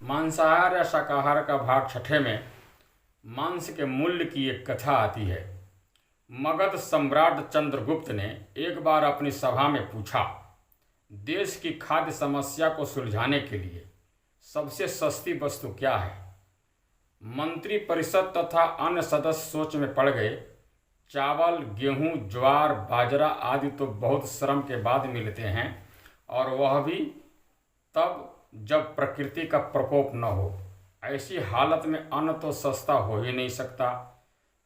मांसाहार या शाकाहार का भाग छठे में मांस के मूल्य की एक कथा आती है। मगध सम्राट चंद्रगुप्त ने एक बार अपनी सभा में पूछा, देश की खाद्य समस्या को सुलझाने के लिए सबसे सस्ती वस्तु क्या है। मंत्री परिषद तथा अन्य सदस्य सोच में पड़ गए। चावल, गेहूं, ज्वार, बाजरा आदि तो बहुत श्रम के बाद मिलते हैं, और वह भी तब जब प्रकृति का प्रकोप न हो। ऐसी हालत में अन्न तो सस्ता हो ही नहीं सकता।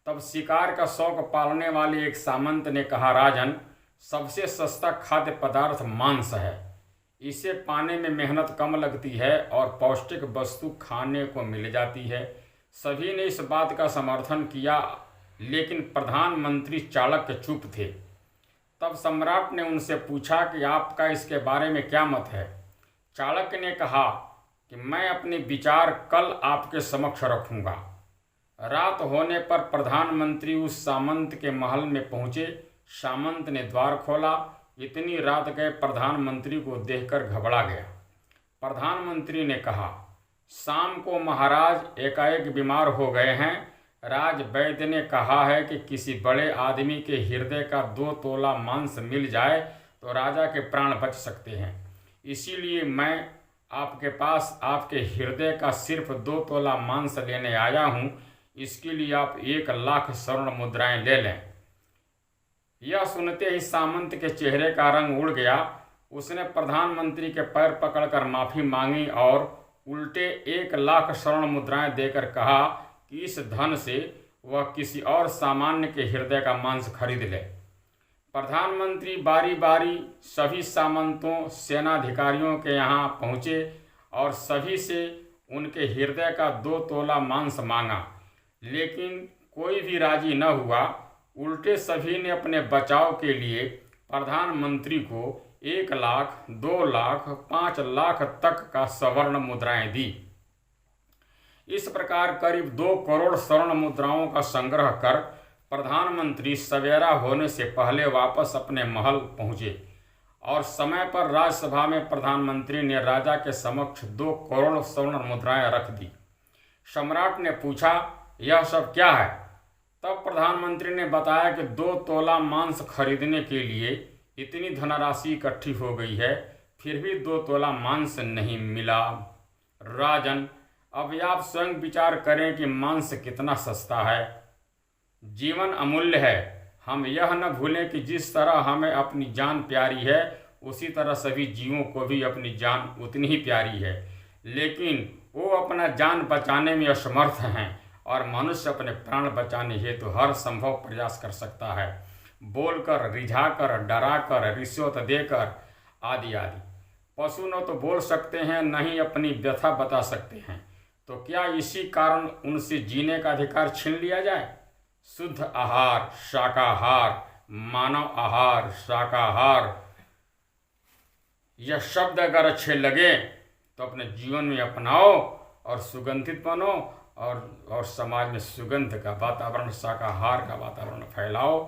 तब शिकार का शौक पालने वाले एक सामंत ने कहा, राजन, सबसे सस्ता खाद्य पदार्थ मांस है। इसे पाने में मेहनत कम लगती है और पौष्टिक वस्तु खाने को मिल जाती है। सभी ने इस बात का समर्थन किया, लेकिन प्रधानमंत्री चाणक्य चुप थे। तब सम्राट ने उनसे पूछा कि आपका इसके बारे में क्या मत है। चाणक्य ने कहा कि मैं अपने विचार कल आपके समक्ष रखूंगा। रात होने पर प्रधानमंत्री उस सामंत के महल में पहुंचे। सामंत ने द्वार खोला। इतनी रात गए प्रधानमंत्री को देखकर घबरा गया। प्रधानमंत्री ने कहा, शाम को महाराज एकाएक बीमार हो गए हैं। राज वैद्य ने कहा है कि किसी बड़े आदमी के हृदय का 2 तोला मांस मिल जाए तो राजा के प्राण बच सकते हैं। इसीलिए मैं आपके पास आपके हृदय का सिर्फ 2 तोला मांस लेने आया हूँ। इसके लिए आप 1,00,000 स्वर्ण मुद्राएं ले लें। यह सुनते ही सामंत के चेहरे का रंग उड़ गया। उसने प्रधानमंत्री के पैर पकड़कर माफी मांगी और उल्टे 1,00,000 स्वर्ण मुद्राएं देकर कहा कि इस धन से वह किसी और सामान्य के हृदय का मांस खरीद ले। प्रधानमंत्री बारी बारी सभी सामंतों, सेनाधिकारियों के यहाँ पहुँचे और सभी से उनके हृदय का 2 तोला मांस मांगा, लेकिन कोई भी राजी न हुआ। उल्टे सभी ने अपने बचाव के लिए प्रधानमंत्री को 1,00,000, 2,00,000, 5,00,000 तक का स्वर्ण मुद्राएं दी। इस प्रकार करीब 2 करोड़ स्वर्ण मुद्राओं का संग्रह कर प्रधानमंत्री सवेरा होने से पहले वापस अपने महल पहुंचे और समय पर राज्यसभा में प्रधानमंत्री ने राजा के समक्ष 2 करोड़ स्वर्ण मुद्राएं रख दी। सम्राट ने पूछा, यह सब क्या है? तब प्रधानमंत्री ने बताया कि 2 तोला मांस खरीदने के लिए इतनी धनराशि इकट्ठी हो गई है, फिर भी 2 तोला मांस नहीं मिला। राजन, अब आप स्वयं विचार करें कि मांस कितना सस्ता है। जीवन अमूल्य है। हम यह न भूलें कि जिस तरह हमें अपनी जान प्यारी है, उसी तरह सभी जीवों को भी अपनी जान उतनी ही प्यारी है, लेकिन वो अपना जान बचाने में असमर्थ हैं और मनुष्य अपने प्राण बचाने हेतु हर संभव प्रयास कर सकता है, बोलकर, रिझाकर, डराकर, रिश्वत देकर आदि आदि। पशु न तो बोल सकते हैं, न ही अपनी व्यथा बता सकते हैं, तो क्या इसी कारण उनसे जीने का अधिकार छीन लिया जाए? शुद्ध आहार, शाकाहार, मानव आहार, शाकाहार, यह शब्द अगर अच्छे लगे तो अपने जीवन में अपनाओ और सुगंधित बनो और समाज में सुगंध का वातावरण, शाकाहार का वातावरण फैलाओ।